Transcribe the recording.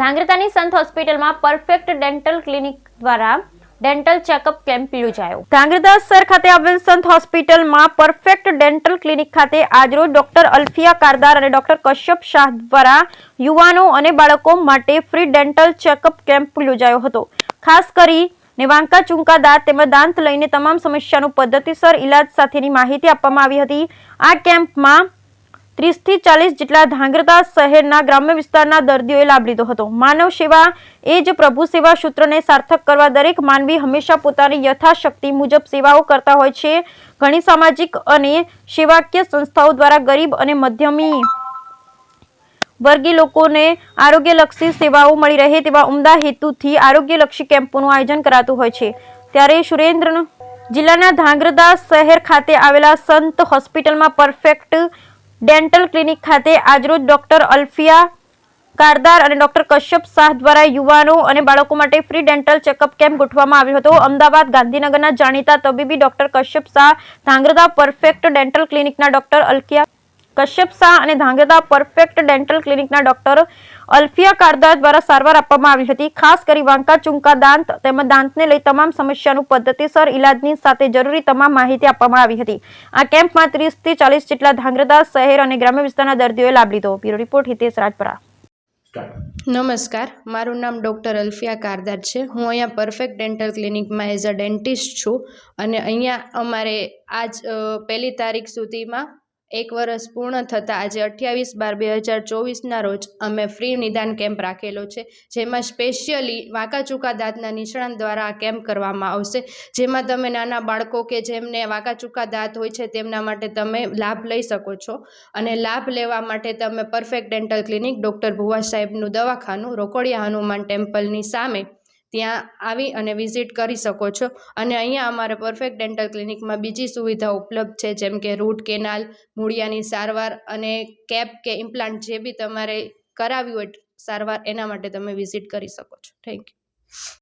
ધાંગધ્રાની સંત હોસ્પિટલમાં perfect dental clinic દ્વારા ડેન્ટલ ચેકઅપ કેમ્પ યોજાયો। ધાંગધ્રા શહેર ખાતે આવેલ સંત હોસ્પિટલમાં પરફેક્ટ ડેન્ટલ ક્લિનિક ખાતે આજરોજ ડોક્ટર અલ્ફિયા કારદાર અને ડોક્ટર કશ્યપ શાહ દ્વારા યુવાનો અને બાળકો માટે ફ્રી ડેન્ટલ ચેકઅપ કેમ્પ યોજાયો હતો। ખાસ કરીને વાંકા ચૂંકા દાંત તેમજ દાંત લઈને તમામ સમસ્યાનું પદ્ધતિસર ઇલાજ સાથેની માહિતી આપવામાં આવી હતી। આ કેમ્પમાં 30 થી 40 જેટલા ધાંગધ્રા શહેરના ગ્રામ્ય વિસ્તારના દર્દીઓએ લાભ લીધો હતો। માનવ સેવા એ જ પ્રભુ સેવા સૂત્રને સાર્થક કરવા દરેક માનવી હંમેશા પોતાની યથાશક્તિ મુજબ સેવાઓ કરતા હોય છે। ઘણી સામાજિક અને સેવાકીય સંસ્થાઓ દ્વારા ગરીબ અને મધ્યમી વર્ગીય લોકોને આરોગ્યલક્ષી સેવાઓ મળી રહે તેવા ઉમદા હેતુથી આરોગ્યલક્ષી કેમ્પોનું આયોજન કરાતું હોય છે। ત્યારે સુરેન્દ્રનગર જિલ્લાના ધાંગધ્રા શહેર ખાતે આવેલા સંત હોસ્પિટલમાં પરફેક્ટ ડેન્ટલ ક્લિનિક ખાતે આજરોજ ડોક્ટર અલ્ફિયા કારદાર અને ડોક્ટર કશ્યપ શાહ દ્વારા યુવાનો અને બાળકો માટે ફ્રી ડેન્ટલ ચેકઅપ કેમ્પ ગોઠવવામાં આવ્યો હતો। અમદાવાદ ગાંધીનગરના જાણીતા તબીબી doctor Kashyap Shah, Dhrangadhra perfect dental ક્લિનિકના ડોક્ટર કશ્યપ શાહ અને ધાંગધ્રા પરફેક્ટ ડેન્ટલ ક્લિનિકના ડોક્ટર અલ્ફિયા કારદાર દ્વારા સારવાર આપવામાં આવી હતી। ખાસ કરી વાંકા ચૂંકા દાંત તેમજ દાંતને લઈ તમામ સમસ્યાનું પદ્ધતિસર ઇલાજની સાથે જરૂરી તમામ માહિતી આપવામાં આવી હતી। આ કેમ્પમાં 30 થી 40 જેટલા ધાંગધ્રા શહેર અને ગ્રામ્ય વિસ્તારના દર્દીઓએ લાભ લીધો। Bureau report Hitesh Rajpara. નમસ્કાર, મારું નામ ડૉક્ટર અલ્ફિયા કારદાર છે। હું અહીંયા પરફેક્ટ ડેન્ટલ ક્લિનિકમાં એઝ અ ડેન્ટિસ્ટ છું અને અહીંયા અમારે આજ 1 તારીખ સુધીમાં 1 વર્ષ પૂર્ણ થતાં આજે 28/12/2024ના રોજ અમે ફ્રી નિદાન કેમ્પ રાખેલો છે, જેમાં સ્પેશિયલી વાંકા ચૂકા દાંતના નિષ્ણાત દ્વારા આ કેમ્પ કરવામાં આવશે। જેમાં તમે નાના બાળકો કે જેમને વાંકા ચૂકા દાંત હોય છે તેમના માટે તમે લાભ લઈ શકો છો અને લાભ લેવા માટે તમે પરફેક્ટ ડેન્ટલ ક્લિનિક ડૉક્ટર ભુવા સાહેબનું દવાખાનું રોકડિયા હનુમાન ટેમ્પલની સામે ત્યાં આવી અને વિઝિટ કરી શકો છો। અને અહીંયા અમારે પરફેક્ટ ડેન્ટલ ક્લિનિકમાં બીજી સુવિધાઓ ઉપલબ્ધ છે, જેમ કે રૂટ કેનાલ, મૂળિયાની સારવાર અને કેપ કે ઇમ્પ્લાન્ટ જે બી તમારે કરાવ્યું હોય સારવાર એના માટે તમે વિઝિટ કરી શકો છો। Thank you.